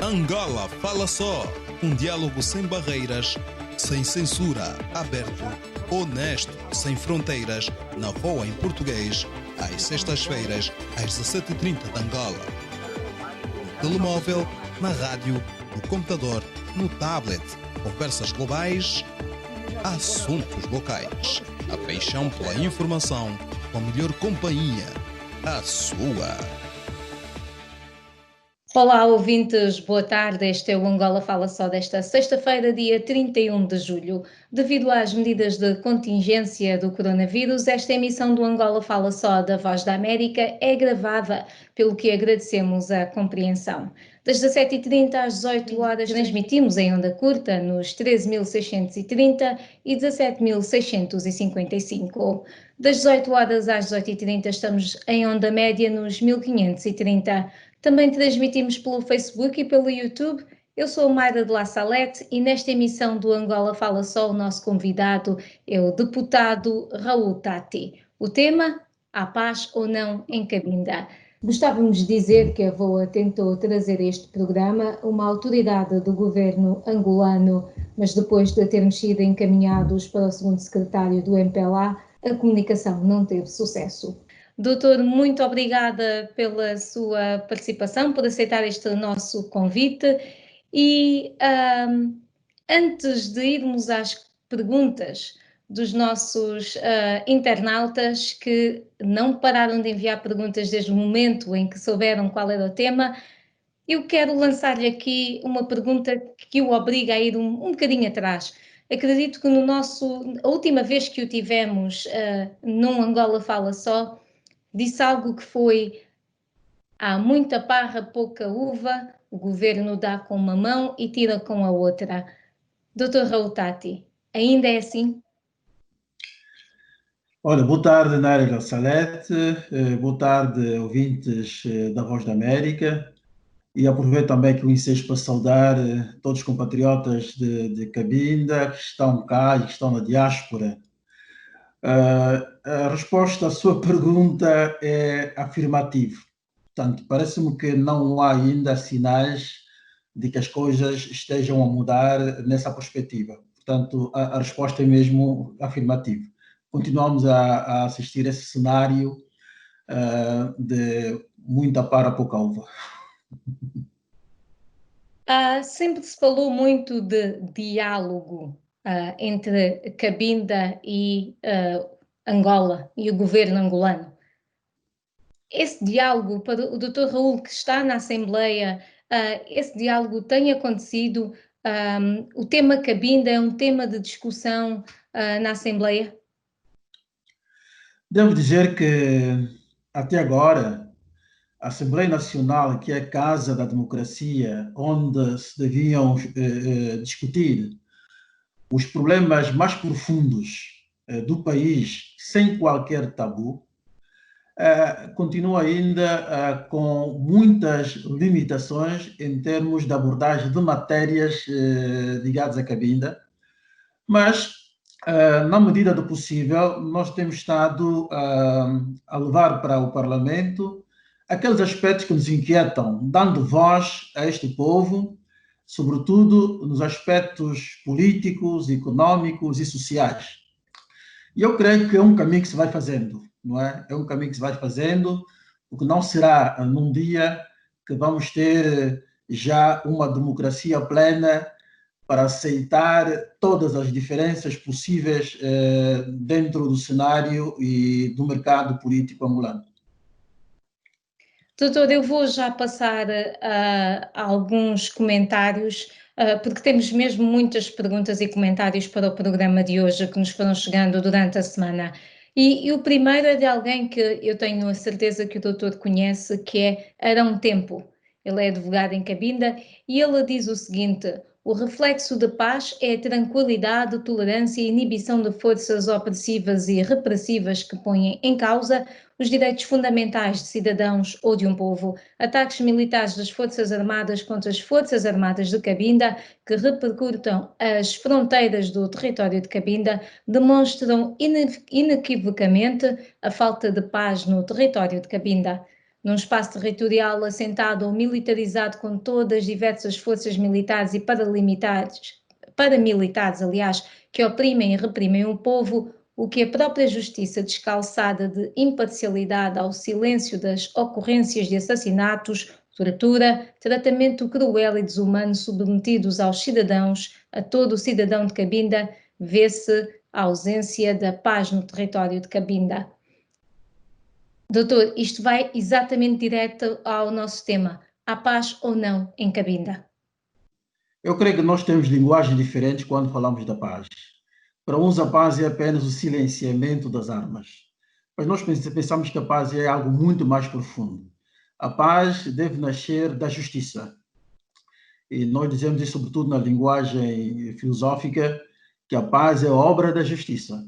Angola Fala Só, um diálogo sem barreiras, sem censura, aberto, honesto, sem fronteiras, na Voa em português, às sextas-feiras, às 17h30 de Angola. No telemóvel, na rádio, no computador, no tablet, conversas globais, assuntos locais. A paixão pela informação, com a melhor companhia, a sua. Olá, ouvintes, boa tarde. Este é o Angola Fala Só desta sexta-feira, dia 31 de julho. Devido às medidas de contingência do coronavírus, esta emissão do Angola Fala Só da Voz da América é gravada, pelo que agradecemos a compreensão. Das 17h30 às 18h, transmitimos em onda curta nos 13.630 e 17.655. Das 18h às 18h30 estamos em onda média nos 1530. Também transmitimos pelo Facebook e pelo YouTube. Eu sou Mayra de La Salete e nesta emissão do Angola Fala Só o nosso convidado é o deputado Raul Tati. O tema, há paz ou não em Cabinda. Gostávamos de dizer que a VOA tentou trazer este programa uma autoridade do governo angolano, mas depois de termos sido encaminhados para o segundo secretário do MPLA, a comunicação não teve sucesso. Doutor, muito obrigada pela sua participação, por aceitar este nosso convite e antes de irmos às perguntas dos nossos internautas que não pararam de enviar perguntas desde o momento em que souberam qual era o tema, eu quero lançar-lhe aqui uma pergunta que o obriga a ir um bocadinho atrás. Acredito que a última vez que o tivemos num Angola Fala Só, disse algo que foi: há muita parra, pouca uva, o governo dá com uma mão e tira com a outra. Dr. Raul Tati, ainda é assim? Olha, boa tarde, Nária Salete, boa tarde, ouvintes da Voz da América, e aproveito também que o ensejo para saudar todos os compatriotas de Cabinda que estão cá e que estão na diáspora. A resposta à sua pergunta é afirmativa. Portanto, parece-me que não há ainda sinais de que as coisas estejam a mudar nessa perspectiva. Portanto, a resposta é mesmo afirmativa. Continuamos a assistir a esse cenário de muita para pouca uva. Sempre se falou muito de diálogo entre Cabinda e Angola e o governo angolano. Esse diálogo, para o Dr. Raul que está na Assembleia, esse diálogo tem acontecido? O tema Cabinda é um tema de discussão na Assembleia? Devo dizer que, até agora, a Assembleia Nacional, que é a casa da democracia, onde se deviam discutir os problemas mais profundos do país, sem qualquer tabu, continua ainda com muitas limitações em termos de abordagem de matérias ligadas à Cabinda, mas, na medida do possível, nós temos estado a levar para o Parlamento aqueles aspectos que nos inquietam, dando voz a este povo, sobretudo nos aspectos políticos, económicos e sociais. E eu creio que é um caminho que se vai fazendo, não é? É um caminho que se vai fazendo, porque não será num dia que vamos ter já uma democracia plena para aceitar todas as diferenças possíveis dentro do cenário e do mercado político angolano. Doutor, eu vou já passar alguns comentários, porque temos mesmo muitas perguntas e comentários para o programa de hoje que nos foram chegando durante a semana. E o primeiro é de alguém que eu tenho a certeza que o doutor conhece, que é Arão Tempo. Ele é advogado em Cabinda e ele diz o seguinte: o reflexo de paz é a tranquilidade, tolerância e inibição de forças opressivas e repressivas que põem em causa os direitos fundamentais de cidadãos ou de um povo. Ataques militares das Forças Armadas contra as Forças Armadas de Cabinda, que repercutam as fronteiras do território de Cabinda, demonstram inequivocamente a falta de paz no território de Cabinda. num espaço territorial assentado ou militarizado com todas as diversas forças militares e paramilitares, aliás, que oprimem e reprimem o povo, o que a própria justiça descalçada de imparcialidade ao silêncio das ocorrências de assassinatos, tortura, tratamento cruel e desumano submetidos aos cidadãos, a todo o cidadão de Cabinda, vê-se a ausência da paz no território de Cabinda. Doutor, isto vai exatamente direto ao nosso tema. Há paz ou não em Cabinda? Eu creio que nós temos linguagens diferentes quando falamos da paz. Para uns, a paz é apenas o silenciamento das armas. Mas nós pensamos que a paz é algo muito mais profundo. A paz deve nascer da justiça. E nós dizemos isso, sobretudo na linguagem filosófica, que a paz é obra da justiça.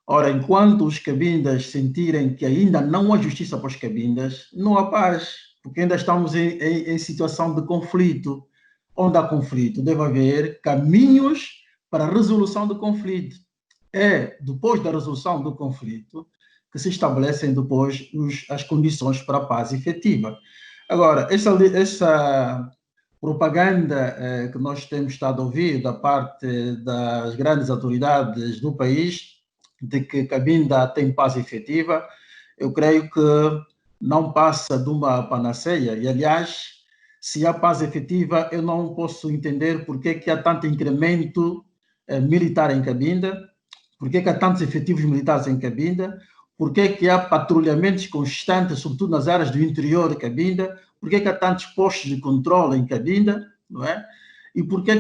Ora, enquanto os cabindas sentirem que ainda não há justiça para os cabindas, não há paz, porque ainda estamos em situação de conflito. Onde há conflito, deve haver caminhos para a resolução do conflito. É depois da resolução do conflito que se estabelecem depois as condições para a paz efetiva. Agora, essa propaganda que nós temos estado a ouvir da parte das grandes autoridades do país, de que Cabinda tem paz efetiva, eu creio que não passa de uma panaceia. E, aliás, se há paz efetiva, eu não posso entender por que há tanto incremento militar em Cabinda, por que há tantos efetivos militares em Cabinda, por que há patrulhamentos constantes, sobretudo nas áreas do interior de Cabinda, por que há tantos postos de controle em Cabinda, não é? E por que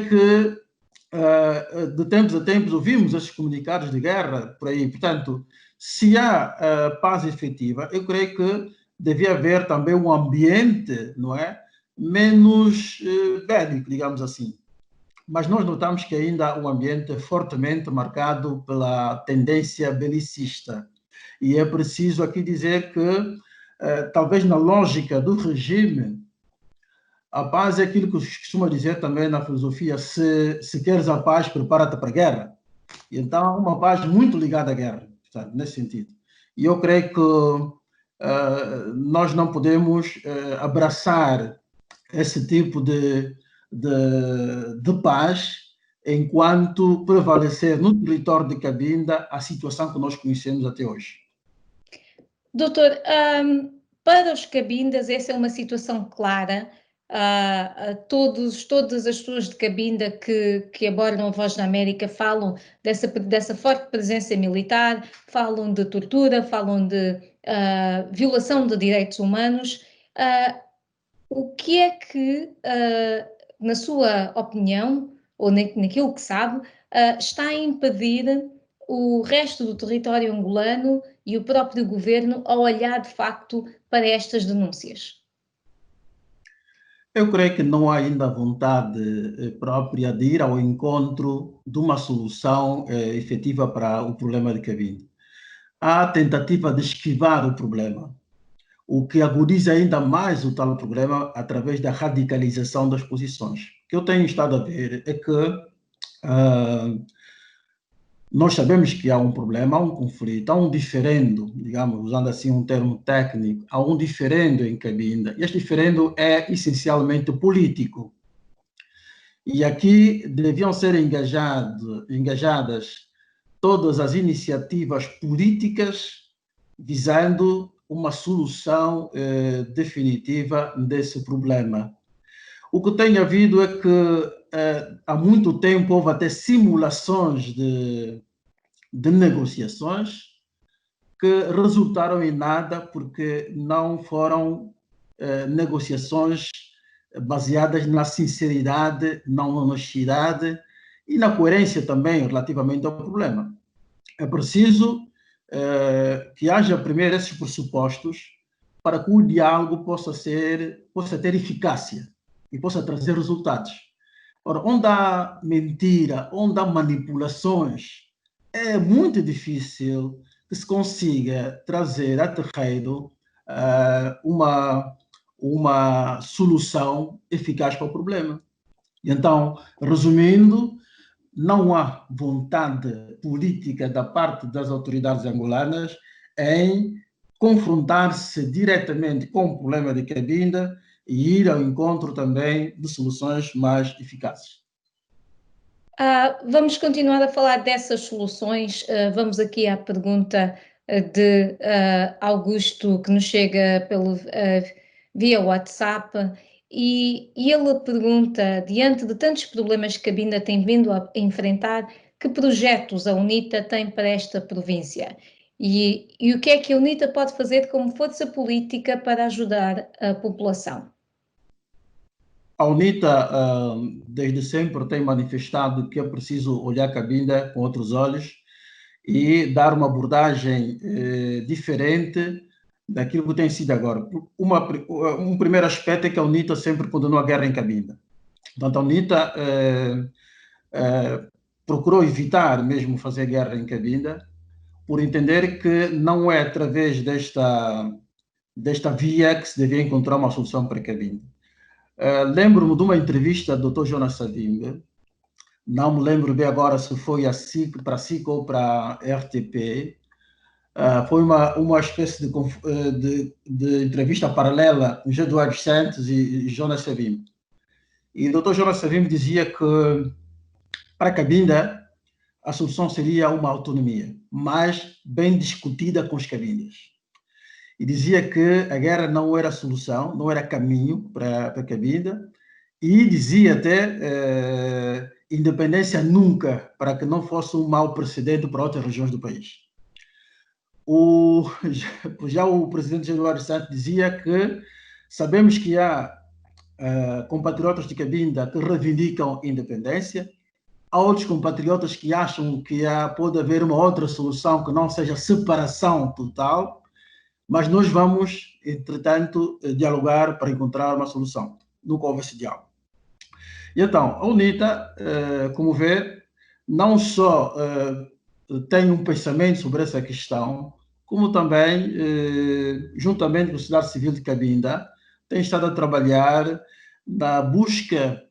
de tempos a tempos ouvimos esses comunicados de guerra por aí. Portanto, se há paz efetiva, eu creio que devia haver também um ambiente, não é, menos bélico, digamos assim. Mas nós notamos que ainda há um ambiente fortemente marcado pela tendência belicista. E é preciso aqui dizer que, talvez na lógica do regime, a paz é aquilo que se costuma dizer também na filosofia: se queres a paz, prepara-te para a guerra. E então há uma paz muito ligada à guerra, portanto, nesse sentido. E eu creio que nós não podemos abraçar esse tipo de paz enquanto prevalecer no território de Cabinda a situação que nós conhecemos até hoje. Doutor, para os Cabindas essa é uma situação clara. Todas as pessoas de Cabinda que abordam a Voz da América falam dessa forte presença militar, falam de tortura, falam de violação de direitos humanos. O que é que, na sua opinião, ou naquilo que sabe, está a impedir o resto do território angolano e o próprio governo a olhar de facto para estas denúncias? Eu creio que não há ainda vontade própria de ir ao encontro de uma solução efetiva para o problema de Cabinda. Há a tentativa de esquivar o problema, o que agudiza ainda mais o tal problema através da radicalização das posições. O que eu tenho estado a ver é que nós sabemos que há um problema, há um conflito, há um diferendo, digamos, usando assim um termo técnico, há um diferendo em Cabinda. E este diferendo é essencialmente político. E aqui deviam ser engajadas todas as iniciativas políticas visando uma solução definitiva desse problema. O que tem havido é que há muito tempo houve até simulações de negociações que resultaram em nada porque não foram negociações baseadas na sinceridade, na honestidade e na coerência também relativamente ao problema. É preciso que haja primeiro esses pressupostos para que o diálogo possa ter eficácia e possa trazer resultados. Ora, onde há mentira, onde há manipulações, é muito difícil que se consiga trazer a terreiro uma solução eficaz para o problema. Então, resumindo, não há vontade política da parte das autoridades angolanas em confrontar-se diretamente com o problema de Cabinda e ir ao encontro também de soluções mais eficazes. Vamos continuar a falar dessas soluções. Vamos aqui à pergunta de Augusto, que nos chega via WhatsApp, e ele pergunta, diante de tantos problemas que a Cabinda tem vindo a enfrentar, que projetos a UNITA tem para esta província? E o que é que a UNITA pode fazer como força política para ajudar a população? A UNITA, desde sempre, tem manifestado que é preciso olhar a Cabinda com outros olhos e dar uma abordagem diferente daquilo que tem sido agora. Um primeiro aspecto é que a UNITA sempre condenou a guerra em Cabinda. Portanto, a UNITA procurou evitar mesmo fazer guerra em Cabinda, por entender que não é através desta via que se devia encontrar uma solução para Cabinda. Lembro-me de uma entrevista do Dr. Jonas Savimbi, não me lembro bem agora se foi para a SIC ou para a RTP, foi uma espécie de entrevista paralela com Eduardo Santos e Jonas Savimbi. E o Dr. Jonas Savimbi dizia que para Cabinda a solução seria uma autonomia, mas bem discutida com os cabindas. E dizia que a guerra não era solução, não era caminho para Cabinda, e dizia até independência nunca, para que não fosse um mau precedente para outras regiões do país. Já o presidente Eduardo Santos dizia que sabemos que há compatriotas de Cabinda que reivindicam independência, há outros compatriotas que acham que pode haver uma outra solução que não seja separação total, mas nós vamos, entretanto, dialogar para encontrar uma solução. Nunca houve esse diálogo. E então, a UNITA, como vê, não só tem um pensamento sobre essa questão, como também, juntamente com a sociedade civil de Cabinda, tem estado a trabalhar na busca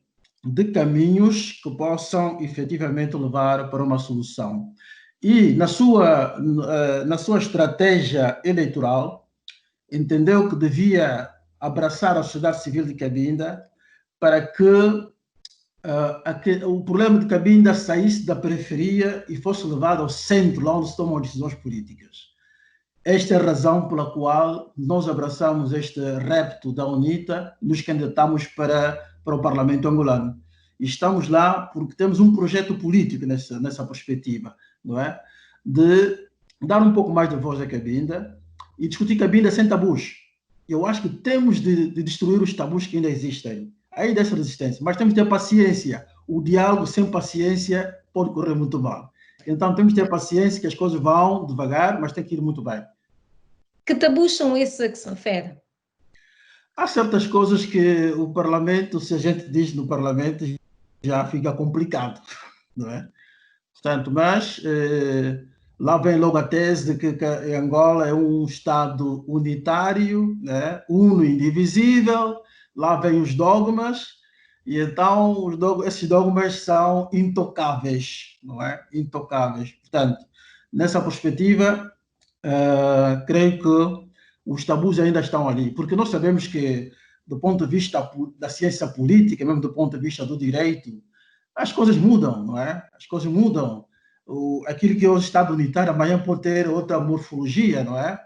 de caminhos que possam efetivamente levar para uma solução. E na sua estratégia eleitoral, entendeu que devia abraçar a sociedade civil de Cabinda para que o problema de Cabinda saísse da periferia e fosse levado ao centro, lá onde se tomam decisões políticas. Esta é a razão pela qual nós abraçamos este repto da UNITA, nos candidatamos para o Parlamento angolano. E estamos lá porque temos um projeto político nessa perspectiva, não é? De dar um pouco mais de voz à Cabinda e discutir Cabinda sem tabus. Eu acho que temos de destruir os tabus que ainda existem. Aí dessa resistência, mas temos de ter paciência. O diálogo sem paciência pode correr muito mal. Então temos de ter paciência, que as coisas vão devagar, mas tem que ir muito bem. Que tabus são esses a que se refere? Há certas coisas que o Parlamento, se a gente diz no Parlamento, já fica complicado, não é? Portanto, mas lá vem logo a tese de que Angola é um Estado unitário, né? Uno e indivisível, lá vem os dogmas, e então esses dogmas são intocáveis, não é? Intocáveis. Portanto, nessa perspectiva, creio que os tabus ainda estão ali, porque nós sabemos que, do ponto de vista da ciência política, mesmo do ponto de vista do direito, as coisas mudam, não é? As coisas mudam. Aquilo que é o Estado unitário amanhã pode ter outra morfologia, não é?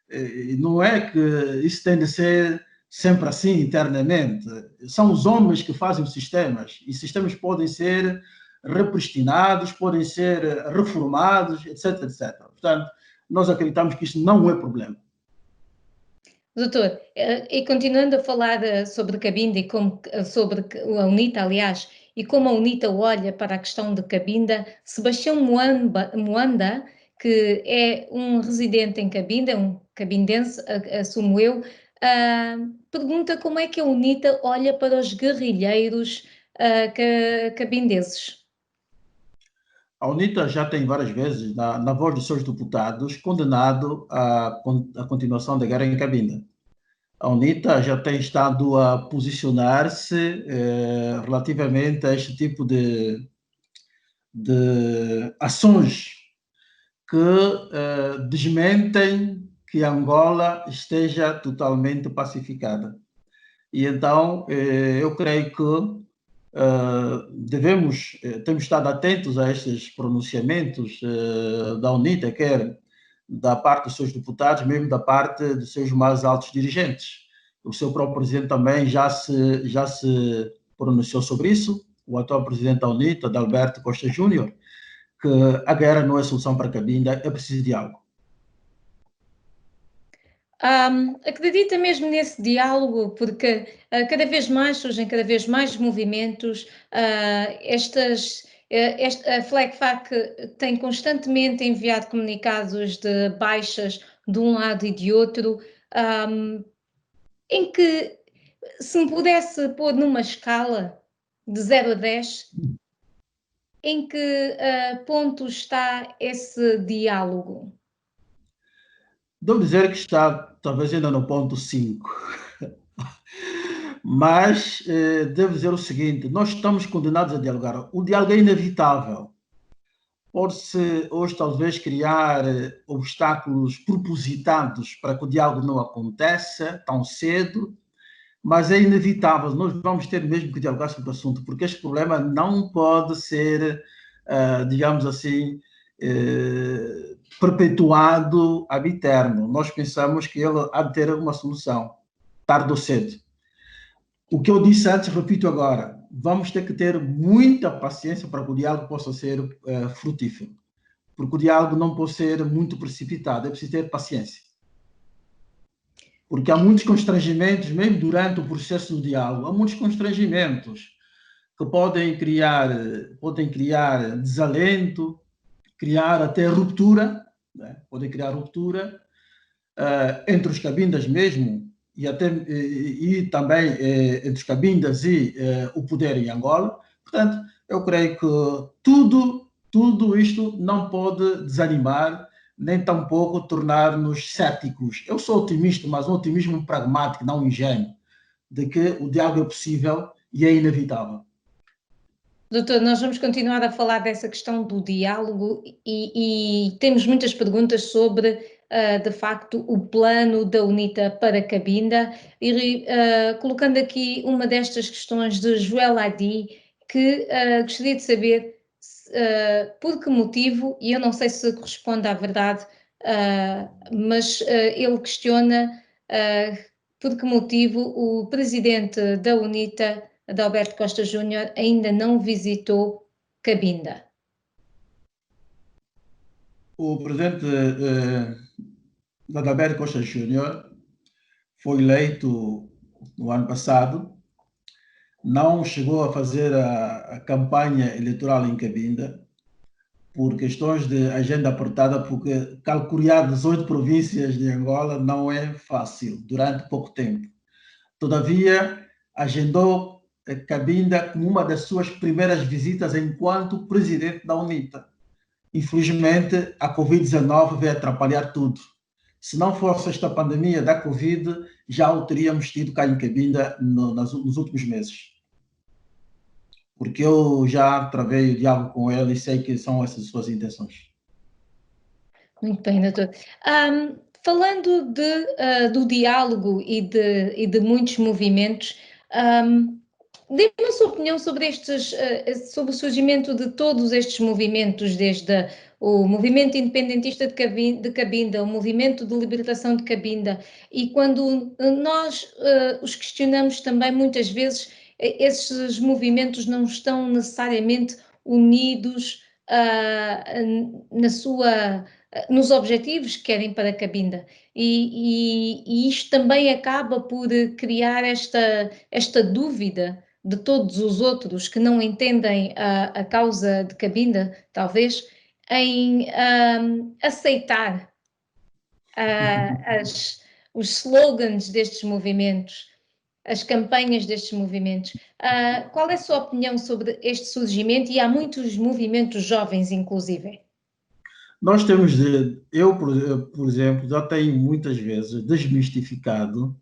E não é que isso tem de ser sempre assim internamente. São os homens que fazem os sistemas, e sistemas podem ser repristinados, podem ser reformados, etc, etc. Portanto, nós acreditamos que isso não é problema. Doutor, e continuando a falar sobre Cabinda e sobre a UNITA, aliás, e como a UNITA olha para a questão de Cabinda, Sebastião Moanda, que é um residente em Cabinda, um cabindense, assumo eu, pergunta como é que a UNITA olha para os guerrilheiros cabindenses. A UNITA já tem várias vezes, na voz dos seus deputados, condenado a continuação da guerra em Cabinda. A UNITA já tem estado a posicionar-se relativamente a este tipo de ações que desmentem que Angola esteja totalmente pacificada. E então, eu creio que temos estado atentos a estes pronunciamentos da UNITA, quer da parte dos seus deputados, mesmo da parte dos seus mais altos dirigentes. O seu próprio presidente também já se pronunciou sobre isso, o atual presidente da UNITA, Adalberto Costa Júnior, que a guerra não é solução para Cabinda, é preciso diálogo. Acredita mesmo nesse diálogo, porque cada vez mais surgem cada vez mais movimentos, a FLECFAC tem constantemente enviado comunicados de baixas de um lado e de outro, em que, se me pudesse pôr numa escala de 0 a 10, em que ponto está esse diálogo? Devo dizer que está talvez ainda no ponto 5. Mas devo dizer o seguinte, nós estamos condenados a dialogar. O diálogo é inevitável. Pode-se hoje talvez criar obstáculos propositados para que o diálogo não aconteça tão cedo, mas é inevitável. Nós vamos ter mesmo que dialogar sobre o assunto, porque este problema não pode ser, digamos assim, perpetuado ad eterno. Nós pensamos que ele há de ter uma solução, tarde ou cedo. O que eu disse antes, repito agora, vamos ter que ter muita paciência para que o diálogo possa ser frutífero, porque o diálogo não pode ser muito precipitado, é preciso ter paciência. Porque há muitos constrangimentos, mesmo durante o processo do diálogo, há muitos constrangimentos que podem criar desalento, criar até ruptura, né? Podem criar ruptura entre os cabindas mesmo, e também entre os cabindas e o poder em Angola. Portanto, eu creio que tudo isto não pode desanimar, nem tampouco tornar-nos céticos. Eu sou otimista, mas um otimismo pragmático, não ingênuo, de que o diálogo é possível e é inevitável. Doutor, nós vamos continuar a falar dessa questão do diálogo e temos muitas perguntas sobre, de facto, o plano da UNITA para Cabinda e colocando aqui uma destas questões de Joel Adi, que gostaria de saber por que motivo, e eu não sei se corresponde à verdade, mas ele questiona por que motivo o presidente da UNITA, Adalberto Costa Júnior, ainda não visitou Cabinda. O presidente Adalberto Costa Júnior foi eleito no ano passado, não chegou a fazer a campanha eleitoral em Cabinda, por questões de agenda apertada, porque calcular 18 províncias de Angola não é fácil durante pouco tempo. Todavia, agendou Cabinda como uma das suas primeiras visitas enquanto presidente da UNITA. Infelizmente, a Covid-19 veio atrapalhar tudo. Se não fosse esta pandemia da Covid, já o teríamos tido cá em Cabinda nos últimos meses. Porque eu já travei o diálogo com ele e sei que são essas suas intenções. Muito bem, doutor. Falando do diálogo e de muitos movimentos, dê-me a sua opinião sobre sobre o surgimento de todos estes movimentos, desde o movimento independentista de Cabinda, o movimento de libertação de Cabinda, e quando nós os questionamos também, muitas vezes, esses movimentos não estão necessariamente unidos nos objetivos que querem para Cabinda. E isto também acaba por criar esta dúvida de todos os outros que não entendem a causa de Cabinda, talvez, em aceitar os slogans destes movimentos, as campanhas destes movimentos. Qual é a sua opinião sobre este surgimento? E há muitos movimentos jovens, inclusive. Nós temos eu, por exemplo, já tenho muitas vezes desmistificado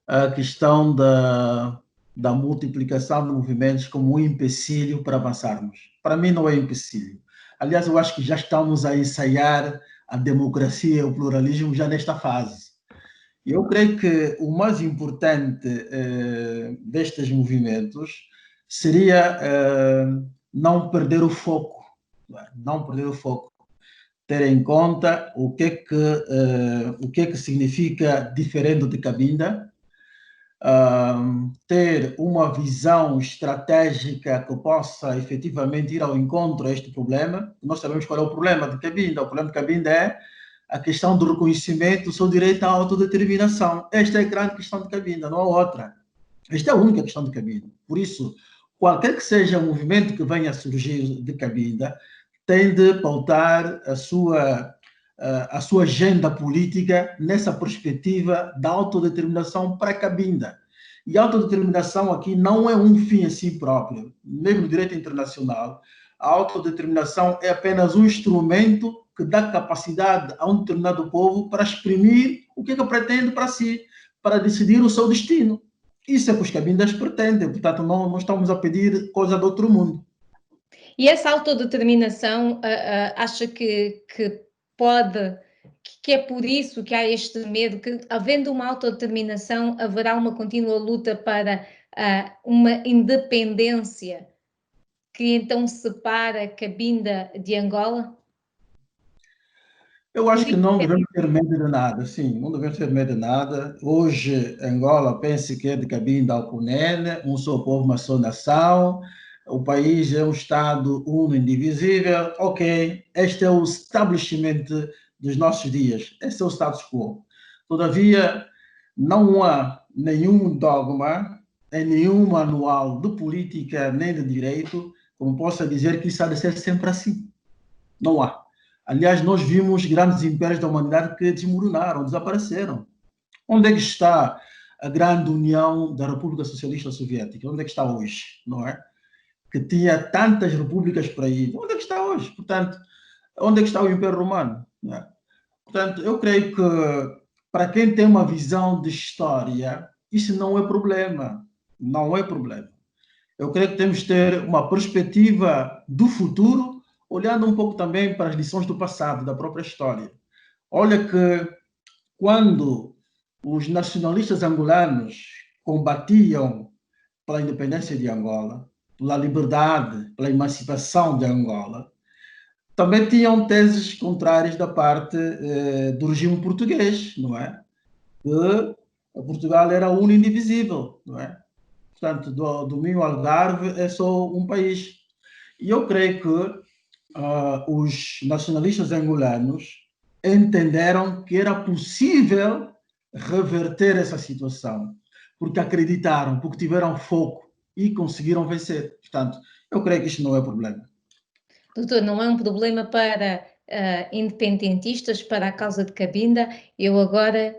a questão da multiplicação de movimentos como um empecilho para avançarmos. Para mim não é empecilho. Aliás, eu acho que já estamos a ensaiar a democracia e o pluralismo já nesta fase. Eu creio que o mais importante destes movimentos seria não perder o foco, não perder o foco, ter em conta o que é que significa diferente de Cabinda, ter uma visão estratégica que possa efetivamente ir ao encontro a este problema. Nós sabemos qual é o problema de Cabinda. O problema de Cabinda é a questão do reconhecimento do seu direito à autodeterminação. Esta é a grande questão de Cabinda, não há outra. Esta é a única questão de Cabinda. Por isso, qualquer que seja o movimento que venha a surgir de Cabinda, tem de pautar a sua agenda política nessa perspectiva da autodeterminação para Cabinda. E a autodeterminação aqui não é um fim em si próprio. Mesmo no direito internacional, a autodeterminação é apenas um instrumento que dá capacidade a um determinado povo para exprimir o que pretende para si, para decidir o seu destino. Isso é o que os cabindas pretendem, portanto, não estamos a pedir coisa do outro mundo. E essa autodeterminação, acha que é por isso que há este medo, que havendo uma autodeterminação, haverá uma contínua luta para uma independência que então separa Cabinda de Angola? Eu acho que não devemos ter medo de nada, sim, não devemos ter medo de nada. Hoje, Angola pensa que é de Cabinda ao Cunene, um só povo, uma só nação, o país é um Estado uno, indivisível, ok, este é o establishment dos nossos dias, este é o status quo. Todavia, não há nenhum dogma, em nenhum manual de política nem de direito, como possa dizer que isso há de ser sempre assim. Não há. Aliás, nós vimos grandes impérios da humanidade que desmoronaram, desapareceram. Onde é que está a grande união da República Socialista Soviética? Onde é que está hoje, não é? Que tinha tantas repúblicas por aí. Onde é que está hoje? Portanto, onde é que está o Império Romano? Não é? Portanto, eu creio que para quem tem uma visão de história, isso não é problema. Não é problema. Eu creio que temos de ter uma perspectiva do futuro, olhando um pouco também para as lições do passado, da própria história. Olha que quando os nacionalistas angolanos combatiam pela independência de Angola, pela liberdade, pela emancipação de Angola, também tinham teses contrárias da parte do regime português, não é? Que Portugal era uno e indivisível, não é? Portanto, do Minho ao Algarve é só um país. E eu creio que os nacionalistas angolanos entenderam que era possível reverter essa situação, porque acreditaram, porque tiveram foco e conseguiram vencer. Portanto, eu creio que isto não é problema. Doutor, não é um problema para independentistas, para a causa de Cabinda. Eu agora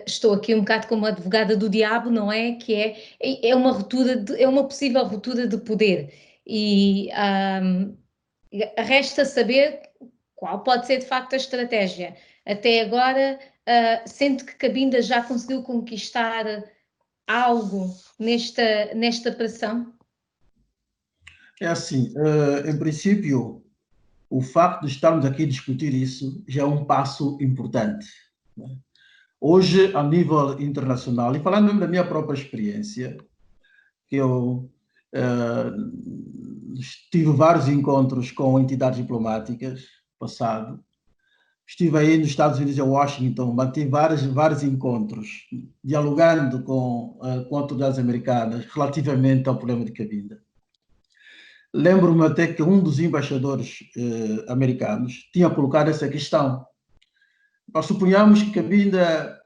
estou aqui um bocado como advogada do diabo, não é? Que é uma ruptura, é uma possível ruptura de poder. E resta saber qual pode ser de facto a estratégia. Até agora, sente que Cabinda já conseguiu conquistar algo nesta pressão? É assim, em princípio, o facto de estarmos aqui a discutir isso já é um passo importante. Né? Hoje, a nível internacional, e falando mesmo da minha própria experiência, que eu tive vários encontros com entidades diplomáticas passado, estive aí nos Estados Unidos e Washington, mantive vários encontros, dialogando com autoridades americanas relativamente ao problema de Cabinda. Lembro-me até que um dos embaixadores americanos tinha colocado essa questão. Nós suponhamos que Cabinda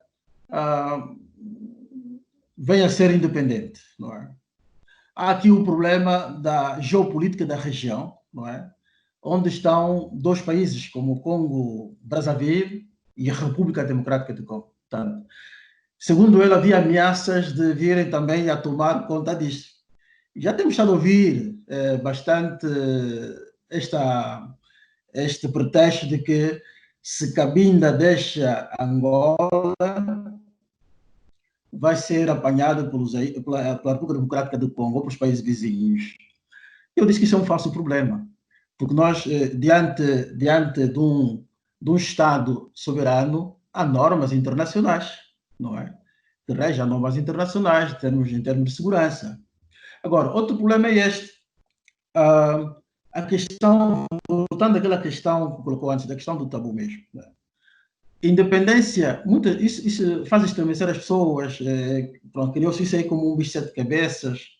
venha a ser independente, não é? Há aqui o problema da geopolítica da região, não é? Onde estão dois países como o Congo, Brazzaville e a República Democrática do Congo. Portanto, segundo ele, havia ameaças de virem também a tomar conta disto. Já temos estado a ouvir bastante este pretexto de que se Cabinda deixa Angola, vai ser apanhado pela República Democrática do Congo ou pelos países vizinhos. Eu disse que isso é um falso problema, porque nós, diante de um Estado soberano, há normas internacionais, não é? Que regem normas internacionais em termos de segurança. Agora, outro problema é este. A questão, voltando àquela questão que colocou antes, da questão do tabu mesmo. Né? Independência, isso faz estremecer as pessoas, criou-se isso aí como um bicho de sete cabeças.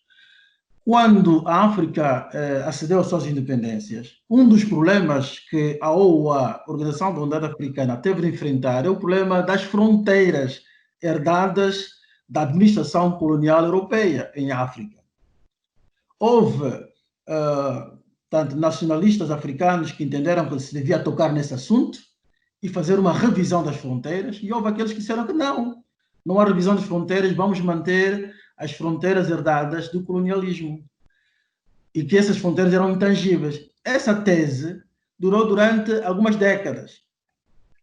Quando a África acedeu às suas independências, um dos problemas que a OUA, Organização da Unidade Africana, teve de enfrentar é o problema das fronteiras herdadas da administração colonial europeia em África. Houve tanto nacionalistas africanos que entenderam que se devia tocar nesse assunto e fazer uma revisão das fronteiras, e houve aqueles que disseram que não há revisão das fronteiras, vamos manter as fronteiras herdadas do colonialismo e que essas fronteiras eram intangíveis. Essa tese durou durante algumas décadas,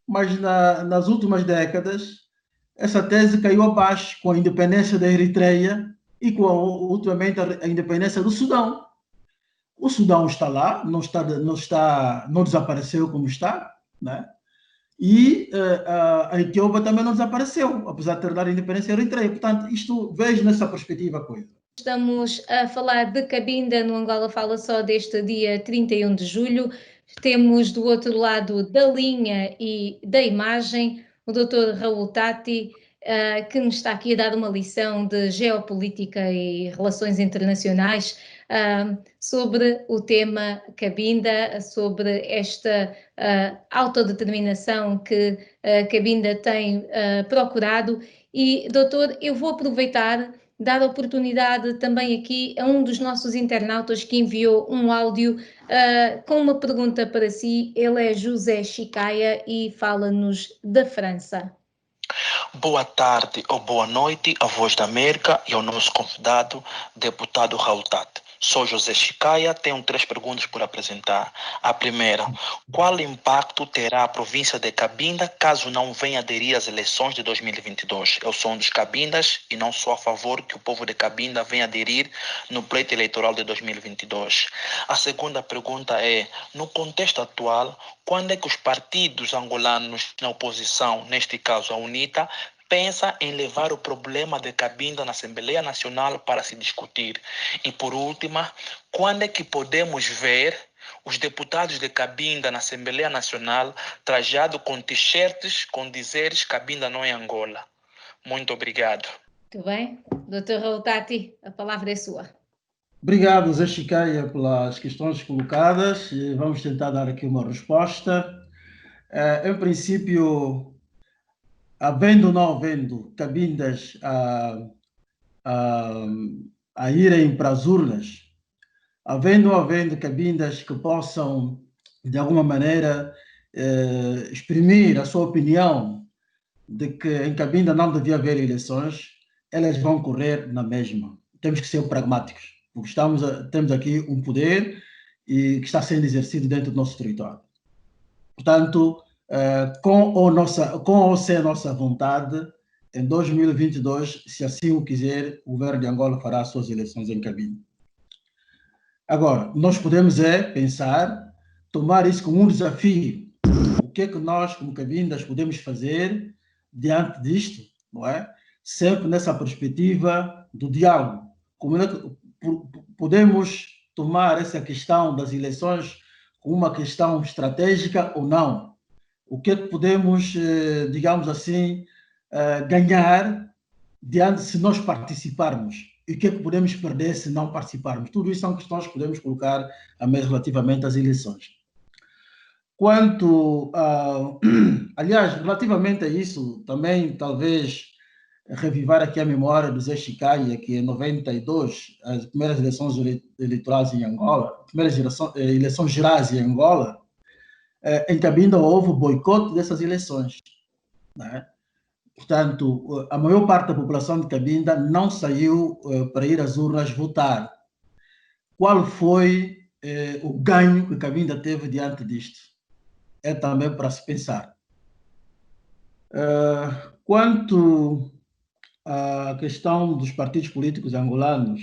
mas nas últimas décadas essa tese caiu abaixo com a independência da Eritreia e com ultimamente a independência do Sudão. O Sudão está lá, não desapareceu como está, né? E a Etiópia também não desapareceu, apesar de ter dado a independência à Eritreia. Portanto, isto vejo nessa perspectiva a coisa. Estamos a falar de Cabinda, no Angola Fala Só, deste dia 31 de julho. Temos do outro lado da linha e da imagem o Dr. Raul Tati, que nos está aqui a dar uma lição de geopolítica e relações internacionais sobre o tema Cabinda, sobre esta autodeterminação que Cabinda tem procurado. E, doutor, eu vou aproveitar, dar a oportunidade também aqui a um dos nossos internautas que enviou um áudio com uma pergunta para si. Ele é José Chicaia e fala-nos da França. Boa tarde ou boa noite à Voz da América e ao nosso convidado, deputado Raul Tati. Sou José Chicaia, tenho 3 perguntas por apresentar. A primeira, qual impacto terá a província de Cabinda caso não venha aderir às eleições de 2022? Eu sou um dos cabindas e não sou a favor que o povo de Cabinda venha aderir no pleito eleitoral de 2022. A segunda pergunta é, no contexto atual, quando é que os partidos angolanos na oposição, neste caso a UNITA, pensa em levar o problema de Cabinda na Assembleia Nacional para se discutir? E por último, quando é que podemos ver os deputados de Cabinda na Assembleia Nacional trajados com t-shirts com dizeres Cabinda não é Angola? Muito obrigado. Muito bem. Dr. Raul Tati, a palavra é sua. Obrigado, Zé Chicaia, pelas questões colocadas. Vamos tentar dar aqui uma resposta. Em princípio, havendo ou não havendo cabindas a irem para as urnas, havendo ou havendo cabindas que possam, de alguma maneira, exprimir a sua opinião de que em Cabinda não devia haver eleições, elas vão correr na mesma. Temos que ser pragmáticos, porque temos aqui um poder que está sendo exercido dentro do nosso território. Portanto, com ou sem a nossa vontade, em 2022, se assim o quiser, o governo de Angola fará as suas eleições em Cabinda. Agora, nós podemos pensar, tomar isso como um desafio. O que é que nós, como Cabindas, podemos fazer diante disto, não é? Sempre nessa perspectiva do diálogo. Como é que podemos tomar essa questão das eleições como uma questão estratégica ou não? O que é que podemos, digamos assim, ganhar diante se nós participarmos? E o que é que podemos perder se não participarmos? Tudo isso são questões que podemos colocar à mesa relativamente às eleições. Quanto, aliás, relativamente a isso, também talvez revivar aqui a memória do Zé Chicaia, que em 92, as primeiras eleições eleitorais em Angola, primeiras eleições gerais em Angola, em Cabinda houve boicote dessas eleições, né? Portanto, a maior parte da população de Cabinda não saiu para ir às urnas votar. Qual foi o ganho que Cabinda teve diante disto? É também para se pensar. Quanto à questão dos partidos políticos angolanos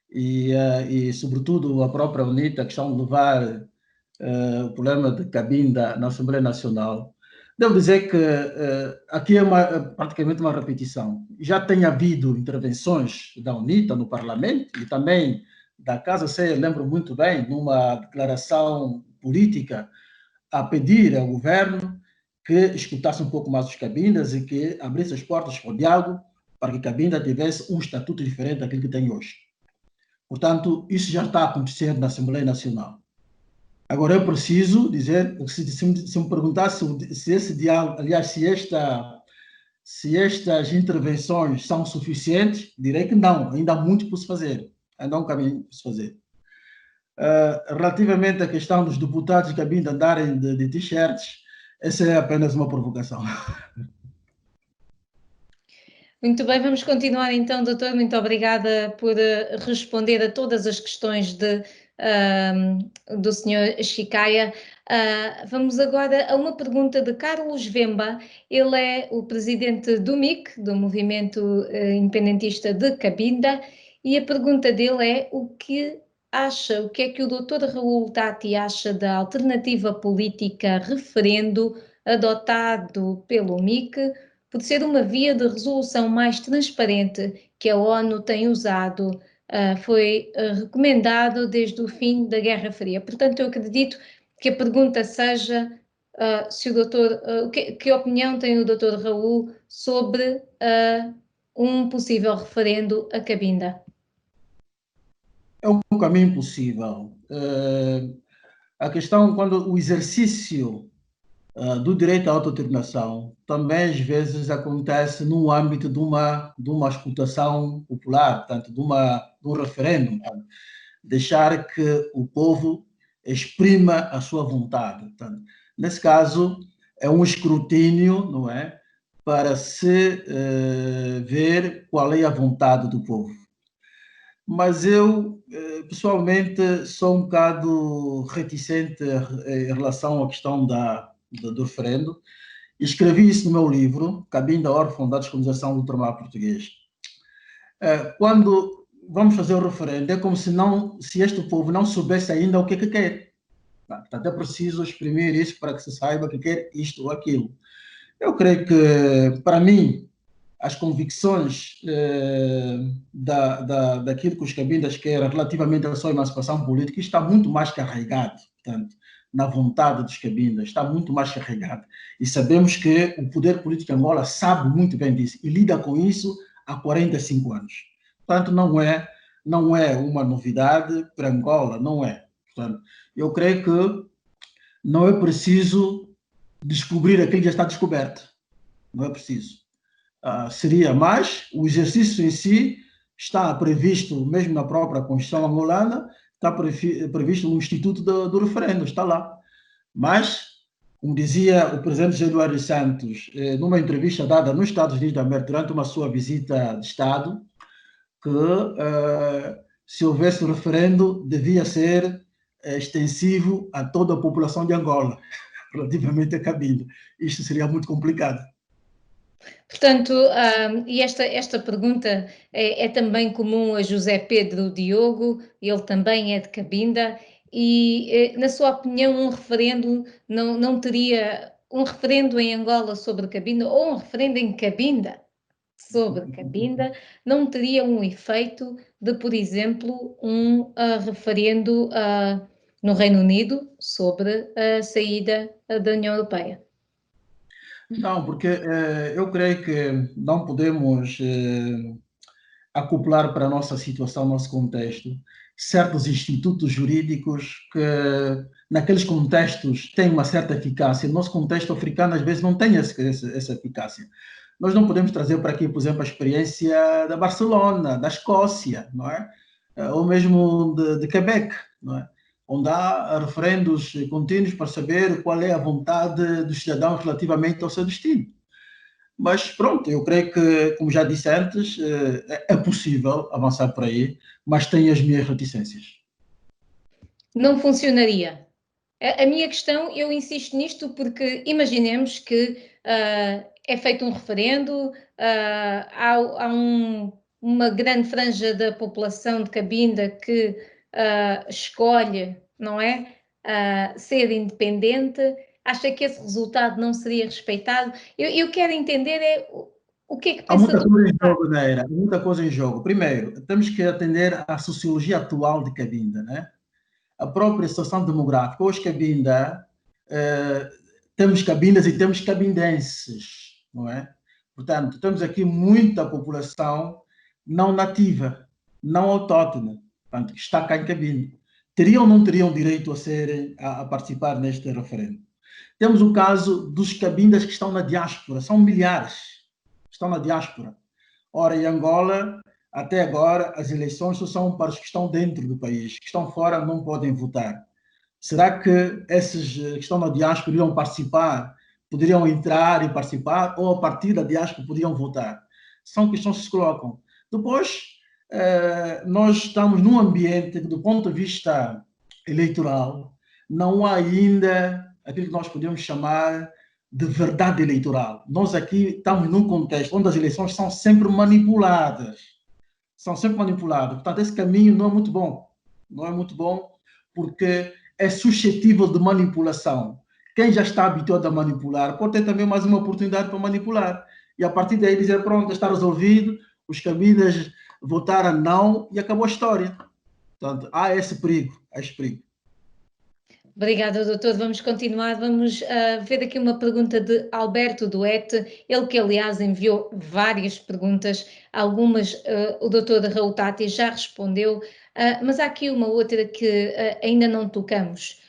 e sobretudo, a própria UNITA, a questão de levar o problema de Cabinda na Assembleia Nacional, devo dizer que aqui é praticamente uma repetição. Já tem havido intervenções da UNITA no Parlamento e também da Casa Ceia, lembro muito bem, numa declaração política a pedir ao governo que escutasse um pouco mais os Cabindas e que abrisse as portas para o diálogo para que Cabinda tivesse um estatuto diferente daquele que tem hoje. Portanto, isso já está acontecendo na Assembleia Nacional. Agora, eu preciso dizer, se me perguntasse se esse diálogo, aliás, se estas intervenções são suficientes, direi que não, ainda há muito por se fazer, ainda há um caminho por se fazer. Relativamente à questão dos deputados de Cabinda andarem de t-shirts, essa é apenas uma provocação. Muito bem, vamos continuar então, doutor. Muito obrigada por responder a todas as questões do senhor Chicaya. Vamos agora a uma pergunta de Carlos Vemba. Ele é o presidente do MIC, do Movimento Independentista de Cabinda, e a pergunta dele é o que é que o doutor Raul Tati acha da alternativa política referendo adotado pelo MIC, por ser uma via de resolução mais transparente que a ONU tem usado, foi recomendado desde o fim da Guerra Fria. Portanto, eu acredito que a pergunta seja se o doutor, que opinião tem o doutor Raul sobre um possível referendo a Cabinda? É um caminho possível. A questão, quando o exercício do direito à autodeterminação também às vezes acontece no âmbito de uma escutação popular, portanto, de um referendo, portanto, deixar que o povo exprima a sua vontade. Portanto, nesse caso, é um escrutínio, não é? Para se ver qual é a vontade do povo. Mas eu, pessoalmente, sou um bocado reticente em relação à questão do referendo. Escrevi isso no meu livro, Cabinda, órfão da descolonização do ultramar português. Quando vamos fazer o referendo, é como se este povo não soubesse ainda o que quer. Portanto, é preciso exprimir isso para que se saiba que quer isto ou aquilo. Eu creio que, para mim, as convicções daquilo que os Cabindas querem relativamente à sua emancipação política está muito mais carregado, portanto, na vontade dos Cabindas, está muito mais carregado. E sabemos que o poder político de Angola sabe muito bem disso e lida com isso há 45 anos. Portanto, não é uma novidade para Angola, não é. Portanto, eu creio que não é preciso descobrir aquilo que já está descoberto. Não é preciso. Seria mais, o exercício em si está previsto, mesmo na própria Constituição angolana, está previsto no Instituto do Referendo, está lá. Mas, como dizia o presidente José Eduardo Santos, numa entrevista dada nos Estados Unidos da América durante uma sua visita de Estado, que se houvesse um referendo, devia ser extensivo a toda a população de Angola, relativamente a Cabinda. Isto seria muito complicado. Portanto, e esta pergunta é também comum a José Pedro Diogo, ele também é de Cabinda, e na sua opinião um referendo não teria, um referendo em Angola sobre Cabinda, ou um referendo em Cabinda sobre Cabinda, não teria um efeito de, por exemplo, um referendo no Reino Unido sobre a saída da União Europeia? Não, porque eu creio que não podemos acoplar para a nossa situação, nosso contexto, certos institutos jurídicos que, naqueles contextos, têm uma certa eficácia. No nosso contexto africano, às vezes, não tem essa eficácia. Nós não podemos trazer para aqui, por exemplo, a experiência da Barcelona, da Escócia, não é? Ou mesmo de Quebec, não é? Onde há referendos contínuos para saber qual é a vontade dos cidadãos relativamente ao seu destino. Mas pronto, eu creio que, como já disse antes, é possível avançar por aí, mas tenho as minhas reticências. Não funcionaria. A minha questão, eu insisto nisto porque imaginemos que é feito um referendo, há uma grande franja da população de Cabinda que escolhe, não é? ser independente? Acha que esse resultado não seria respeitado? Eu quero entender o que é que Há pensa muita do... coisa em jogo, Neira, há muita coisa em jogo. Primeiro, temos que atender à sociologia atual de Cabinda, né? A própria situação demográfica. Hoje, Cabinda, temos cabindas e temos cabindenses, não é? Portanto, temos aqui muita população não nativa, não autóctone, portanto, que está cá em Cabinda. Teriam ou não teriam direito a participar neste referendo? Temos o caso dos cabindas que estão na diáspora, são milhares, estão na diáspora. Ora, em Angola, até agora, as eleições só são para os que estão dentro do país, que estão fora não podem votar. Será que esses que estão na diáspora iriam participar, poderiam entrar e participar, ou a partir da diáspora poderiam votar? São questões que se colocam. Depois, nós estamos num ambiente que, do ponto de vista eleitoral, não há ainda aquilo que nós podemos chamar de verdade eleitoral. Nós aqui estamos num contexto onde as eleições são sempre manipuladas. São sempre manipuladas. Portanto, esse caminho não é muito bom. Não é muito bom porque é suscetível de manipulação. Quem já está habituado a manipular pode ter também mais uma oportunidade para manipular. E a partir daí dizer, pronto, está resolvido, os cabindas votaram não e acabou a história. Portanto, há esse perigo, há esse perigo. Obrigada, doutor. Vamos continuar. Vamos ver aqui uma pergunta de Alberto Duete, ele que, aliás, enviou várias perguntas, algumas o doutor Raul Tati já respondeu, mas há aqui uma outra que ainda não tocamos.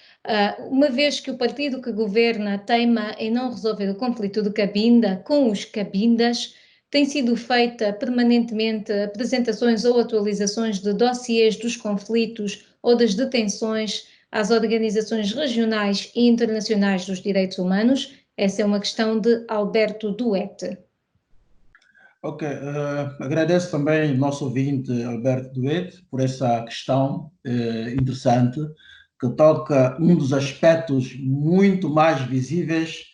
Uma vez que o partido que governa teima em não resolver o conflito de Cabinda com os cabindas, tem sido feita permanentemente apresentações ou atualizações de dossiês dos conflitos ou das detenções às organizações regionais e internacionais dos direitos humanos? Essa é uma questão de Alberto Duete. Ok, agradeço também ao nosso ouvinte Alberto Duete por essa questão interessante, que toca um dos aspectos muito mais visíveis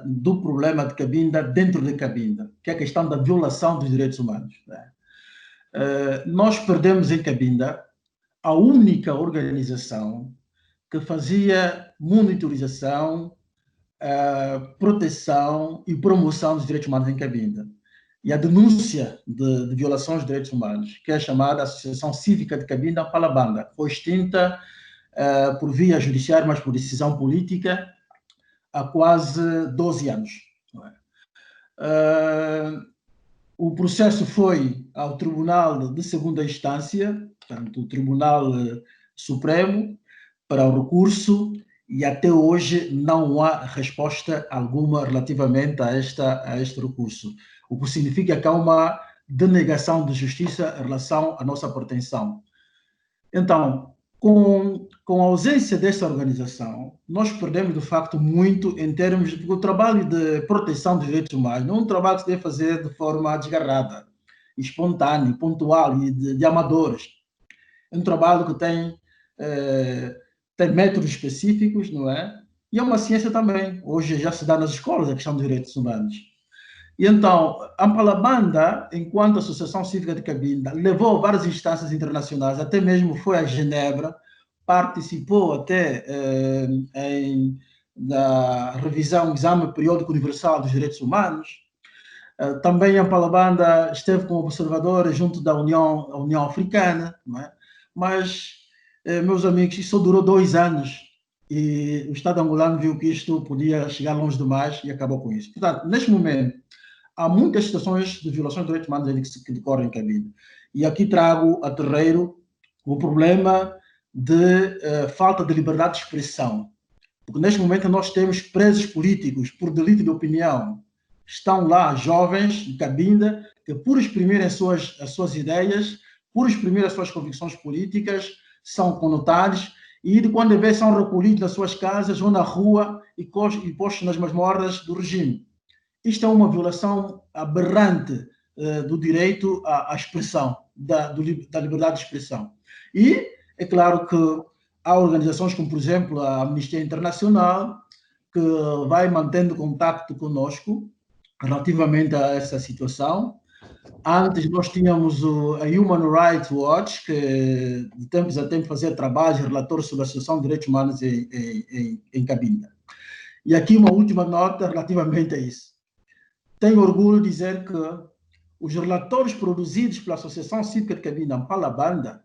do problema de Cabinda dentro de Cabinda, que é a questão da violação dos direitos humanos. Né? Nós perdemos em Cabinda a única organização que fazia monitorização, proteção e promoção dos direitos humanos em Cabinda. E a denúncia de violações de direitos humanos, que é chamada Associação Cívica de Cabinda Palabanda, foi extinta por via judiciária, mas por decisão política, há quase 12 anos. O processo foi ao Tribunal de Segunda Instância, portanto, o Tribunal Supremo, para o recurso, e até hoje não há resposta alguma relativamente a este recurso, o que significa que há uma denegação de justiça em relação à nossa pretensão. Então, com a ausência desta organização, nós perdemos, de facto, muito em termos de... Porque o trabalho de proteção dos direitos humanos não é um trabalho que se deve fazer de forma desgarrada, espontânea, pontual e de amadores. É um trabalho que tem métodos específicos, não é? E é uma ciência também. Hoje já se dá nas escolas a questão dos direitos humanos. E então, a Palabanda, enquanto Associação Cívica de Cabinda, levou a várias instâncias internacionais, até mesmo foi a Genebra, participou até na revisão, exame periódico universal dos direitos humanos. Também a Palabanda esteve como observadora junto da União Africana, não é? Mas, meus amigos, isso só durou 2 anos e o Estado angolano viu que isto podia chegar longe demais e acabou com isso. Portanto, neste momento, há muitas situações de violação de direitos humanos que decorrem em Cabinda. E aqui trago a terreiro o problema de falta de liberdade de expressão. Porque neste momento nós temos presos políticos por delito de opinião. Estão lá jovens de Cabinda que, por exprimirem as suas ideias, por exprimir as suas convicções políticas, são conotados e, de quando em vez, são recolhidos nas suas casas ou na rua e postos nas masmorras do regime. Isto é uma violação aberrante do direito à expressão, da liberdade de expressão. E é claro que há organizações como, por exemplo, a Amnistia Internacional, que vai mantendo contato conosco relativamente a essa situação. Antes nós tínhamos a Human Rights Watch, que de tempos a tempos fazia trabalhos, relatórios sobre a situação de direitos humanos em Cabinda. E aqui uma última nota relativamente a isso. Tenho orgulho de dizer que os relatórios produzidos pela Associação Cívica de Cabinda, Ampala Banda,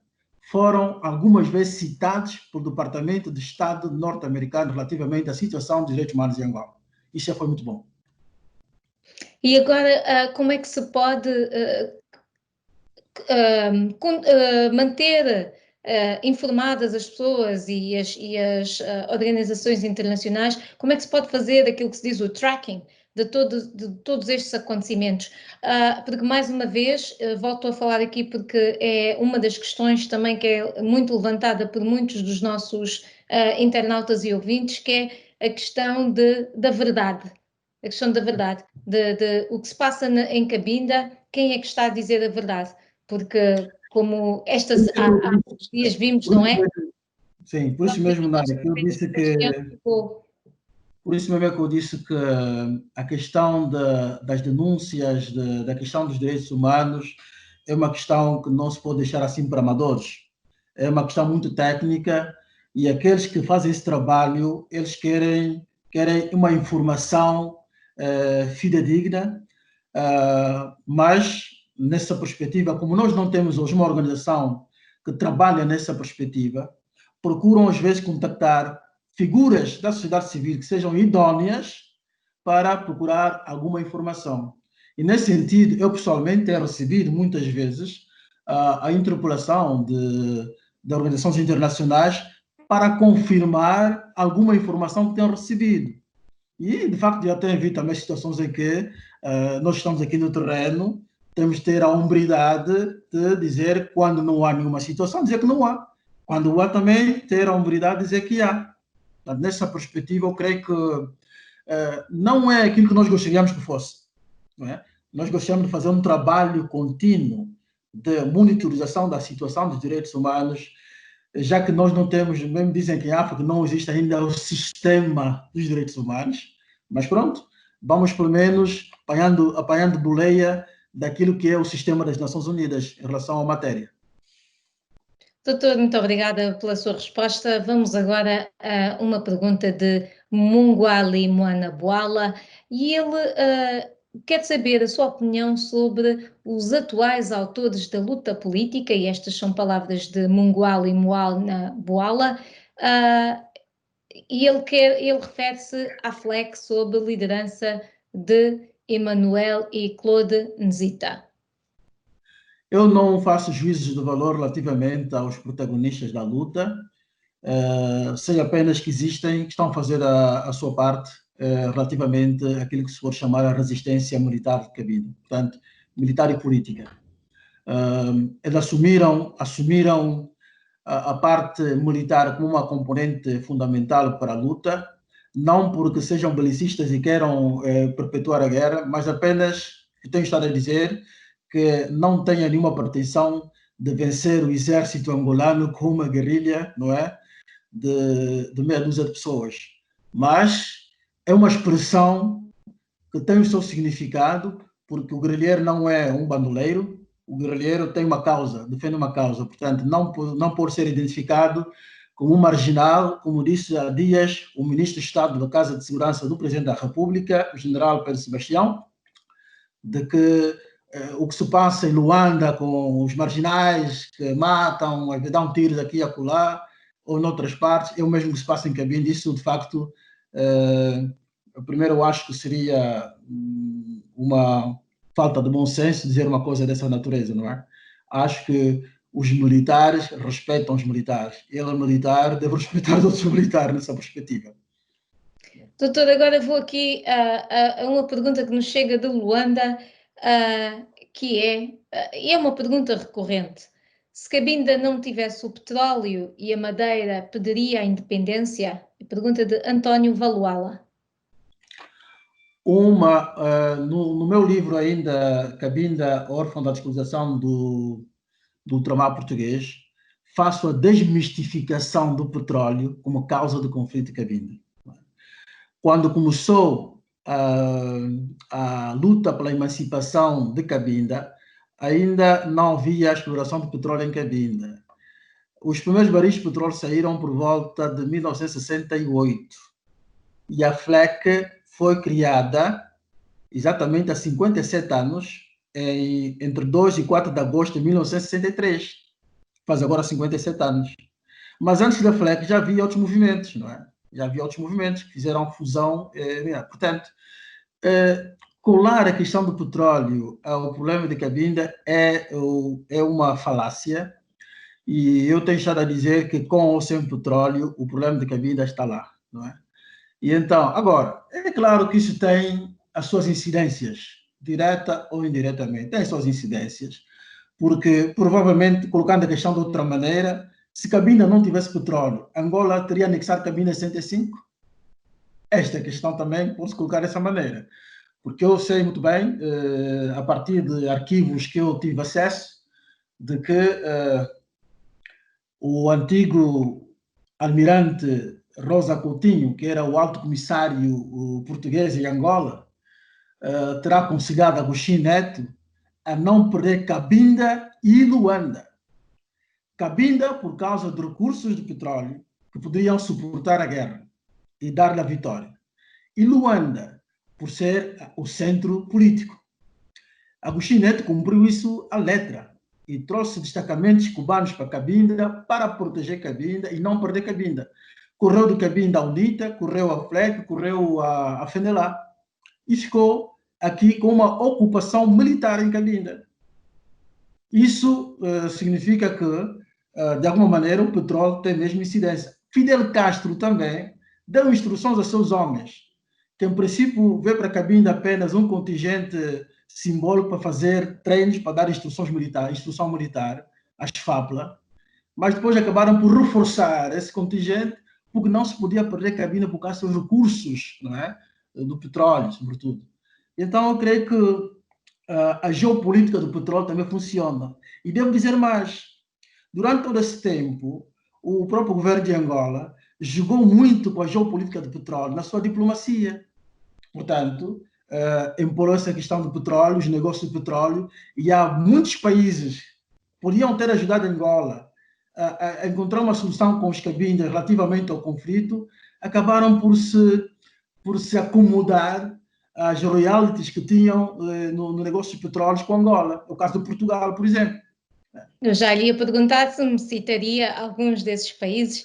foram algumas vezes citados pelo Departamento de Estado norte-americano relativamente à situação dos direitos humanos em Angola. Isso já foi muito bom. E agora, como é que se pode manter informadas as pessoas e as organizações internacionais? Como é que se pode fazer aquilo que se diz o tracking de todos estes acontecimentos? Porque, mais uma vez, volto a falar aqui porque é uma das questões também que é muito levantada por muitos dos nossos internautas e ouvintes, que é a questão da verdade. A questão da verdade, de o que se passa em Cabinda, quem é que está a dizer a verdade? Porque, como há poucos dias vimos, não é? Sim, por isso mesmo, Nádia, que eu disse que... Por isso mesmo é que eu disse que a questão das denúncias, da questão dos direitos humanos, é uma questão que não se pode deixar assim para amadores. É uma questão muito técnica e aqueles que fazem esse trabalho, eles querem uma informação fidedigna, mas nessa perspectiva, como nós não temos hoje uma organização que trabalha nessa perspectiva, procuram às vezes contactar figuras da sociedade civil que sejam idôneas para procurar alguma informação. E nesse sentido, eu pessoalmente tenho recebido muitas vezes a interpelação de organizações internacionais para confirmar alguma informação que tenham recebido. E, de facto, já tenho visto também situações em que nós estamos aqui no terreno, temos de ter a hombridade de dizer, quando não há nenhuma situação, dizer que não há. Quando há, também ter a hombridade de dizer que há. Nessa perspectiva, eu creio que não é aquilo que nós gostaríamos que fosse. Não é? Nós gostaríamos de fazer um trabalho contínuo de monitorização da situação dos direitos humanos, já que nós não temos, mesmo dizem que em África não existe ainda o sistema dos direitos humanos, mas pronto, vamos pelo menos apanhando boleia daquilo que é o sistema das Nações Unidas em relação à matéria. Doutor, muito obrigada pela sua resposta. Vamos agora a uma pergunta de Munguali Moana Boala, e ele quer saber a sua opinião sobre os atuais autores da luta política, e estas são palavras de Munguali Moana Boala, e ele refere-se à FLEC sob a liderança de Emmanuel e Claude Nzita. Eu não faço juízos de valor relativamente aos protagonistas da luta, sei apenas que existem, que estão a fazer a sua parte relativamente àquilo que se for chamar a resistência militar de Cabinda, portanto, militar e política. Eles assumiram a parte militar como uma componente fundamental para a luta, não porque sejam belicistas e queiram perpetuar a guerra, mas apenas, eu tenho estado a dizer, que não tenha nenhuma pretensão de vencer o exército angolano com uma guerrilha, não é? De meia dúzia de pessoas. Mas é uma expressão que tem o seu significado, porque o guerrilheiro não é um bandoleiro, o guerrilheiro tem uma causa, defende uma causa, portanto, não pode ser identificado como um marginal, como disse há dias o ministro de Estado da Casa de Segurança do Presidente da República, o general Pedro Sebastião, de que o que se passa em Luanda com os marginais que matam, dão tiros aqui e acolá, ou noutras partes, é o mesmo que se passa em Cabinda. Isso, de facto, primeiro eu acho que seria uma falta de bom senso dizer uma coisa dessa natureza, não é? Acho que os militares respeitam os militares. Ele, militar, deve respeitar os outros militares nessa perspectiva. Doutor, agora vou aqui a uma pergunta que nos chega de Luanda, que é uma pergunta recorrente. Se Cabinda não tivesse o petróleo e a madeira, pediria a independência? Pergunta de António Valuala. No meu livro ainda, Cabinda, órfão da descolonização do ultramar português, faço a desmistificação do petróleo como causa do conflito de Cabinda. Quando começou a luta pela emancipação de Cabinda, ainda não havia exploração de petróleo em Cabinda. Os primeiros baris de petróleo saíram por volta de 1968 e a FLEC foi criada exatamente há 57 anos, entre 2 e 4 de agosto de 1963. Faz agora 57 anos. Mas antes da FLEC já havia outros movimentos, não é? Já havia outros movimentos que fizeram fusão. Portanto, colar a questão do petróleo ao problema de Cabinda é uma falácia, e eu tenho estado a dizer que com ou sem petróleo o problema de Cabinda está lá, não é? E então, agora, é claro que isso tem as suas incidências, direta ou indiretamente, tem as suas incidências, porque provavelmente, colocando a questão de outra maneira, se Cabinda não tivesse petróleo, Angola teria anexado Cabinda em 65? Esta questão também pode-se colocar dessa maneira, porque eu sei muito bem, a partir de arquivos que eu tive acesso, de que o antigo almirante Rosa Coutinho, que era o alto comissário português em Angola, terá aconselhado Agostinho Neto a não perder Cabinda e Luanda. Cabinda por causa de recursos de petróleo que poderiam suportar a guerra e dar-lhe a vitória. E Luanda por ser o centro político. Agostinho Neto cumpriu isso à letra e trouxe destacamentos cubanos para Cabinda para proteger Cabinda e não perder Cabinda. Correu de Cabinda a UNITA, correu a FLEC, correu a FENELA e ficou aqui com uma ocupação militar em Cabinda. Isso significa que, de alguma maneira, o petróleo tem mesmo incidência. Fidel Castro também deu instruções a seus homens, que em princípio veio para Cabinda apenas um contingente simbólico para fazer treinos, para dar instrução militar, a FAPLA, mas depois acabaram por reforçar esse contingente, porque não se podia perder Cabinda por causa dos recursos, não é? Do petróleo, sobretudo. Então, eu creio que a geopolítica do petróleo também funciona. E devo dizer mais, durante todo esse tempo, o próprio governo de Angola jogou muito com a geopolítica do petróleo na sua diplomacia. Portanto, impor essa questão do petróleo, os negócios do petróleo, e há muitos países que podiam ter ajudado Angola a encontrar uma solução com os Cabindas relativamente ao conflito, acabaram por se acomodar às royalties que tinham no negócio de petróleos com Angola. É o caso de Portugal, por exemplo. Eu já lhe ia perguntar se me citaria alguns desses países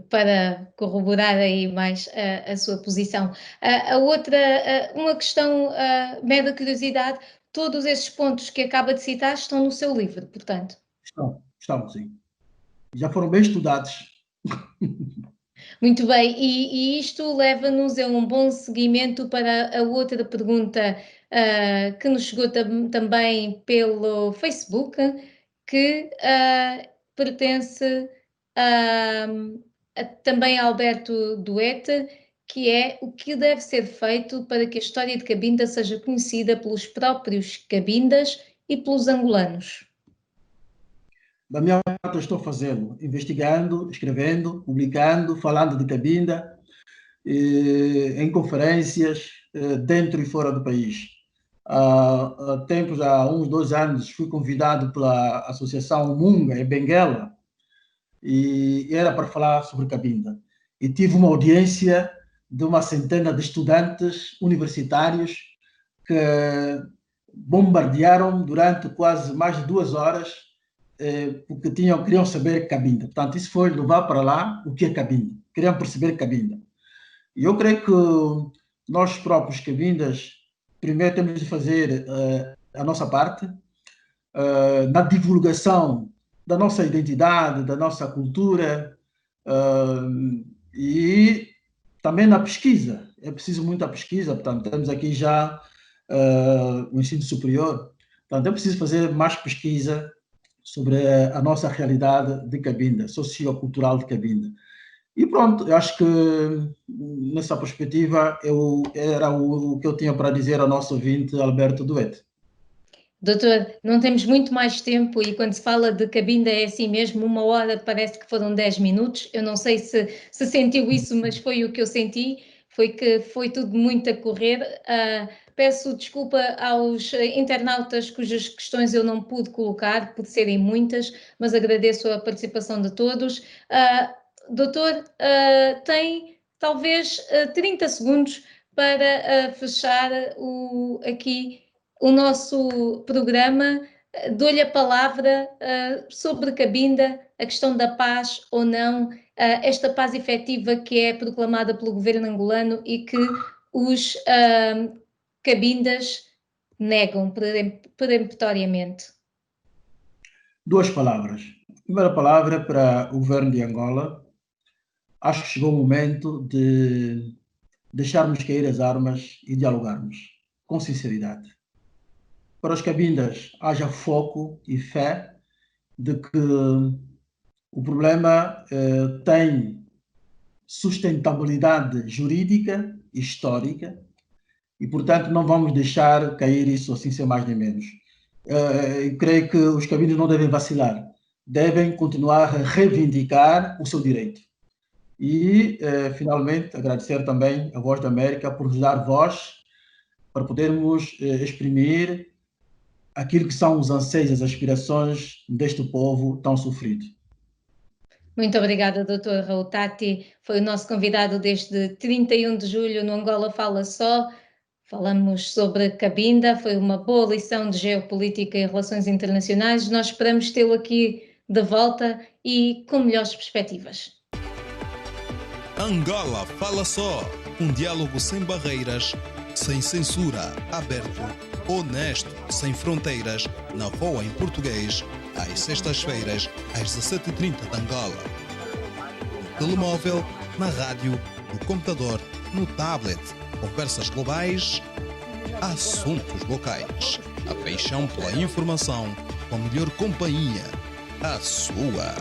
para corroborar aí mais a sua posição. Uma questão, mera curiosidade, todos esses pontos que acaba de citar estão no seu livro, portanto? Estão, sim. Já foram bem estudados. Muito bem, e isto leva-nos a um bom seguimento para a outra pergunta que nos chegou também pelo Facebook, que pertence também a Alberto Duete, que é: o que deve ser feito para que a história de Cabinda seja conhecida pelos próprios cabindas e pelos angolanos? Da minha parte, eu estou fazendo, investigando, escrevendo, publicando, falando de Cabinda, em conferências dentro e fora do país. Há uns 2 anos, fui convidado pela Associação Munga, em Benguela, e era para falar sobre Cabinda. E tive uma audiência de uma centena de estudantes universitários que bombardearam durante quase mais de 2 horas, porque queriam saber Cabinda. Portanto, isso foi levar para lá o que é Cabinda. Queriam perceber Cabinda. E eu creio que nós próprios Cabindas, primeiro temos de fazer a nossa parte na divulgação da nossa identidade, da nossa cultura, e também na pesquisa. É preciso muita pesquisa. Portanto, temos aqui já o ensino superior. Portanto, é preciso fazer mais pesquisa sobre a nossa realidade de Cabinda, sociocultural de Cabinda. E pronto, eu acho que nessa perspectiva era o que eu tinha para dizer ao nosso ouvinte, Alberto Duete. Doutor, não temos muito mais tempo e quando se fala de Cabinda é assim mesmo, 1 hora parece que foram 10 minutos. Eu não sei se sentiu isso, mas foi o que eu senti, foi que foi tudo muito a correr. peço desculpa aos internautas cujas questões eu não pude colocar, por serem muitas, mas agradeço a participação de todos. Doutor, tem talvez 30 segundos para fechar aqui o nosso programa. Dou-lhe a palavra sobre Cabinda, a questão da paz ou não, esta paz efetiva que é proclamada pelo governo angolano e que os cabindas negam peremptoriamente. Duas palavras. A primeira palavra para o governo de Angola. Acho que chegou o momento de deixarmos cair as armas e dialogarmos com sinceridade. Para os cabindas, haja foco e fé de que o problema tem sustentabilidade jurídica, histórica, e, portanto, não vamos deixar cair isso assim, sem mais nem menos. Eu creio que os cabindas não devem vacilar, devem continuar a reivindicar o seu direito. E, finalmente, agradecer também a Voz da América por nos dar voz para podermos exprimir aquilo que são os anseios, as aspirações deste povo tão sofrido. Muito obrigada, Dr. Raul Tati. Foi o nosso convidado desde 31 de julho no Angola Fala Só. Falamos sobre Cabinda, foi uma boa lição de geopolítica e relações internacionais. Nós esperamos tê-lo aqui de volta e com melhores perspectivas. Angola Fala Só, um diálogo sem barreiras, sem censura, aberto, honesto, sem fronteiras, na VOA em português, às sextas-feiras, às 17h30 de Angola. No telemóvel, na rádio, no computador, no tablet, conversas globais, assuntos locais. A paixão pela informação, com a melhor companhia, a sua.